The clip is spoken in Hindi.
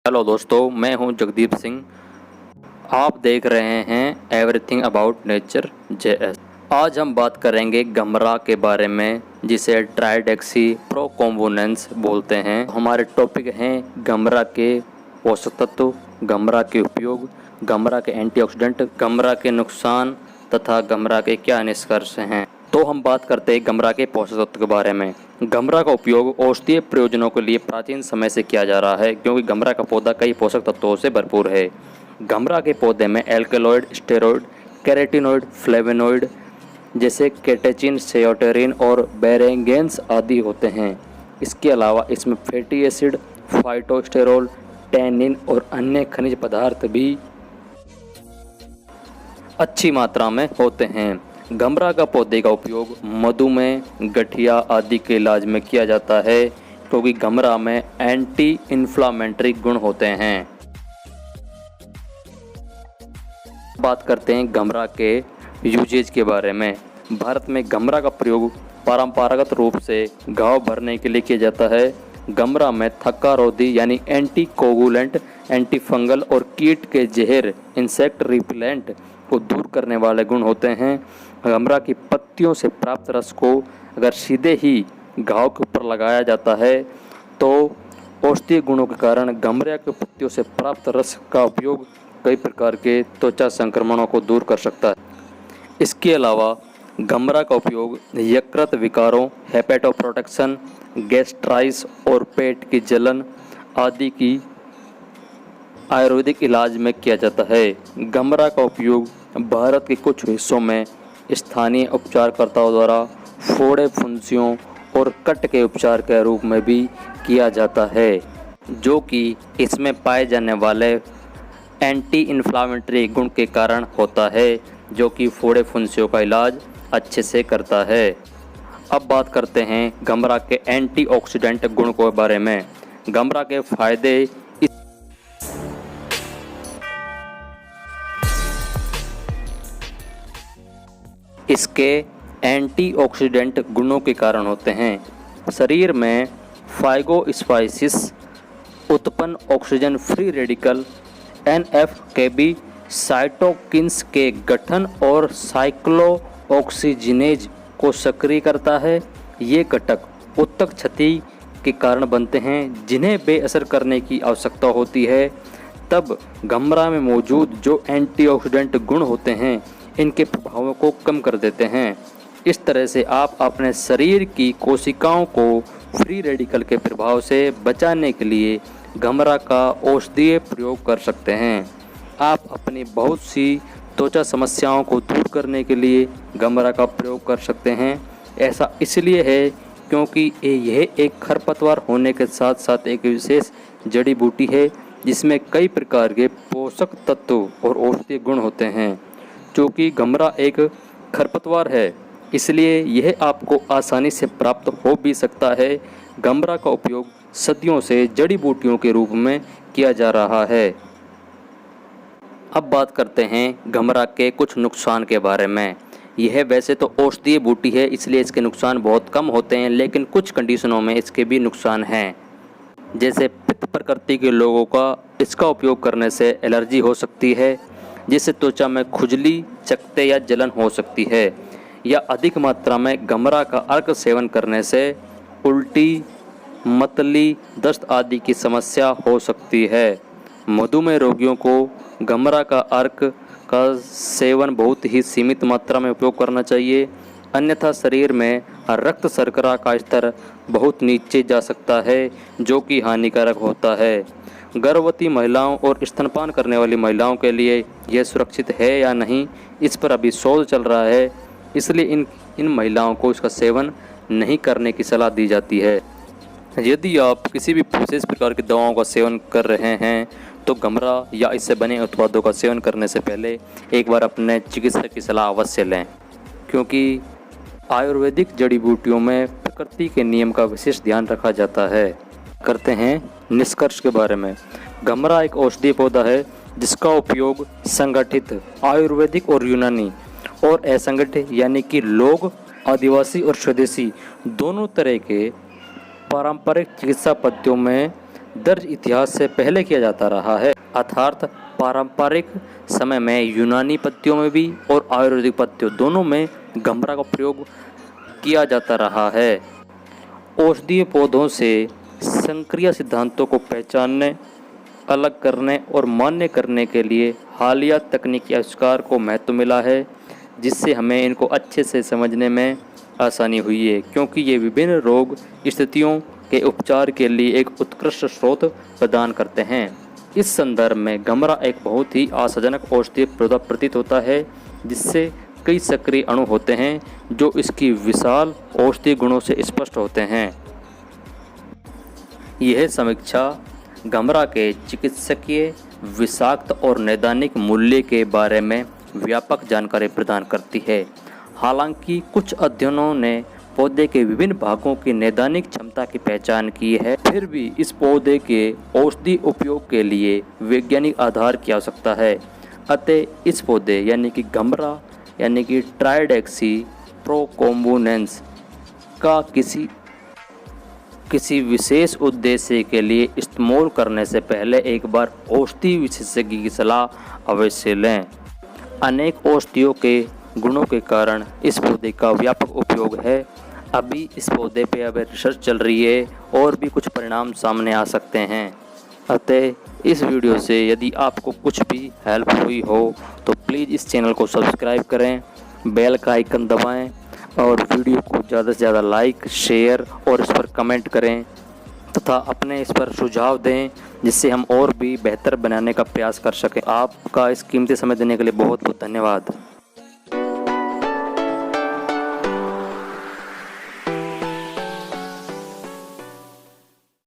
हेलो दोस्तों, मैं हूं जगदीप सिंह। आप देख रहे हैं एवरीथिंग अबाउट नेचर जेएस। आज हम बात करेंगे गमरा के बारे में, जिसे ट्राइडेक्सी प्रोकॉम्बोनेंस बोलते हैं। हमारे टॉपिक हैं गमरा के पोषक तत्व, गमरा के उपयोग, गमरा के एंटीऑक्सीडेंट, गमरा के नुकसान तथा गमरा के क्या निष्कर्ष हैं। तो हम बात करते हैं गमरा के पोषक तत्व के बारे में। गमरा का उपयोग औषधीय प्रयोजनों के लिए प्राचीन समय से किया जा रहा है, क्योंकि गमरा का पौधा कई पोषक तत्वों से भरपूर है। गमरा के पौधे में एल्केलॉइड, स्टेरॉइड, कैरोटीनॉइड, फ्लेवोनॉइड जैसे कैटेचिन, सेरोटोनिन और बेरेंगेन्स आदि होते हैं। इसके अलावा इसमें फैटी एसिड, फाइटोस्टेरोल, टैनिन और अन्य खनिज पदार्थ भी अच्छी मात्रा में होते हैं। गमरा का पौधे का उपयोग मधुमेह, गठिया आदि के इलाज में किया जाता है, क्योंकि गमरा में एंटी इन्फ्लामेटरी गुण होते हैं। बात करते हैं गमरा के यूजेज के बारे में। भारत में गमरा का प्रयोग परंपरागत रूप से घाव भरने के लिए किया जाता है। गमरा में थक्का रोधी यानी एंटी कोगुलेंट, एंटी फंगल और कीट के जहर इंसेक्ट रिपेलेंट को दूर करने वाले गुण होते हैं। गमरा की पत्तियों से प्राप्त रस को अगर सीधे ही घाव के ऊपर लगाया जाता है तो औषधीय गुणों के कारण गमरा की पत्तियों से प्राप्त रस का उपयोग कई प्रकार के त्वचा संक्रमणों को दूर कर सकता है। इसके अलावा गमरा का उपयोग यकृत विकारों, हेपेटोप्रोटेक्शन, गैस्ट्राइटिस और पेट की जलन आदि की आयुर्वेदिक इलाज में किया जाता है। गमरा का उपयोग भारत के कुछ हिस्सों में स्थानीय उपचारकर्ताओं द्वारा फोड़े, फुंसियों और कट के उपचार के रूप में भी किया जाता है, जो कि इसमें पाए जाने वाले एंटी इन्फ्लामेटरी गुण के कारण होता है, जो कि फोड़े फुंसियों का इलाज अच्छे से करता है। अब बात करते हैं गमरा के एंटीऑक्सीडेंट गुण के बारे में। गमरा के फायदे इसके एंटीऑक्सीडेंट गुणों के कारण होते हैं। शरीर में फाइगोस्पाइसिस उत्पन्न oxygen free radical NF-κB cytokines के गठन और साइक्लोऑक्सीजिनेज को सक्रिय करता है। ये घटक उत्तक क्षति के कारण बनते हैं, जिन्हें बेअसर करने की आवश्यकता होती है। तब गमरा में मौजूद जो एंटीऑक्सीडेंट गुण होते हैं, इनके प्रभावों को कम कर देते हैं। इस तरह से आप अपने शरीर की कोशिकाओं को फ्री रेडिकल के प्रभाव से बचाने के लिए गमरा का औषधीय प्रयोग कर सकते हैं। आप अपनी बहुत सी त्वचा समस्याओं को दूर करने के लिए गमरा का प्रयोग कर सकते हैं। ऐसा इसलिए है क्योंकि यह एक खरपतवार होने के साथ साथ एक विशेष जड़ी बूटी है, जिसमें कई प्रकार के पोषक तत्व और औषधीय गुण होते हैं। चूँकि गमरा एक खरपतवार है, इसलिए यह आपको आसानी से प्राप्त हो भी सकता है। गमरा का उपयोग सदियों से जड़ी बूटियों के रूप में किया जा रहा है। अब बात करते हैं गमरा के कुछ नुकसान के बारे में। यह वैसे तो औषधीय बूटी है, इसलिए इसके नुकसान बहुत कम होते हैं, लेकिन कुछ कंडीशनों में इसके भी नुकसान हैं। जैसे पित्त प्रकृति के लोगों का इसका उपयोग करने से एलर्जी हो सकती है, जिससे त्वचा में खुजली, चकत्ते या जलन हो सकती है। या अधिक मात्रा में गमरा का अर्क सेवन करने से उल्टी, मतली, दस्त आदि की समस्या हो सकती है। मधुमेह रोगियों को गमरा का अर्क का सेवन बहुत ही सीमित मात्रा में उपयोग करना चाहिए, अन्यथा शरीर में रक्त शर्करा का स्तर बहुत नीचे जा सकता है, जो कि हानिकारक होता है। गर्भवती महिलाओं और स्तनपान करने वाली महिलाओं के लिए यह सुरक्षित है या नहीं, इस पर अभी शोध चल रहा है, इसलिए इन महिलाओं को इसका सेवन नहीं करने की सलाह दी जाती है। यदि आप किसी भी विशेष प्रकार की दवाओं का सेवन कर रहे हैं तो गमरा या इससे बने उत्पादों का सेवन करने से पहले एक बार अपने चिकित्सक की सलाह अवश्य लें, क्योंकि आयुर्वेदिक जड़ी बूटियों में प्रकृति के नियम का विशेष ध्यान रखा जाता है। करते हैं निष्कर्ष के बारे में। गमरा एक औषधीय पौधा है जिसका उपयोग संगठित आयुर्वेदिक और यूनानी और असंगठित यानी कि लोग, आदिवासी और स्वदेशी दोनों तरह के पारंपरिक चिकित्सा पद्धतियों में दर्ज इतिहास से पहले किया जाता रहा है। अर्थात पारंपरिक समय में यूनानी पत्तियों में भी और आयुर्वेदिक पत्तियों दोनों में गम्भरा का प्रयोग किया जाता रहा है। औषधीय पौधों से संक्रिया सिद्धांतों को पहचानने, अलग करने और मान्य करने के लिए हालिया तकनीकी आविष्कार को महत्व मिला है, जिससे हमें इनको अच्छे से समझने में आसानी हुई है, क्योंकि ये विभिन्न रोग स्थितियों के उपचार के लिए एक उत्कृष्ट स्रोत प्रदान करते हैं। इस संदर्भ में गम्भरा एक बहुत ही आशाजनक औषधीय पौधा प्रतीत होता है, जिससे कई सक्रिय अणु होते हैं जो इसकी विशाल औषधीय गुणों से स्पष्ट होते हैं। यह समीक्षा गम्भरा के चिकित्सकीय, विषाक्त और नैदानिक मूल्य के बारे में व्यापक जानकारी प्रदान करती है। हालांकि कुछ अध्ययनों ने पौधे के विभिन्न भागों की नैदानिक क्षमता की पहचान की है, फिर भी इस पौधे के औषधि उपयोग के लिए वैज्ञानिक आधार की आवश्यकता है। अतः इस पौधे यानी कि गम्भरा यानी कि ट्राइडेक्सी प्रोकोम्बुनेंस का किसी विशेष उद्देश्य के लिए इस्तेमाल करने से पहले एक बार औषधि विशेषज्ञ की सलाह अवश्य लें। अनेक औषधियों के गुणों के कारण इस पौधे का व्यापक उपयोग है। अभी इस पौधे पे अब रिसर्च चल रही है और भी कुछ परिणाम सामने आ सकते हैं। अतः इस वीडियो से यदि आपको कुछ भी हेल्प हुई हो तो प्लीज़ इस चैनल को सब्सक्राइब करें, बेल का आइकन दबाएं और वीडियो को ज़्यादा से ज़्यादा लाइक, शेयर और इस पर कमेंट करें तथा अपने इस पर सुझाव दें, जिससे हम और भी बेहतर बनाने का प्रयास कर सकें। आपका इस कीमती समय देने के लिए बहुत बहुत धन्यवाद।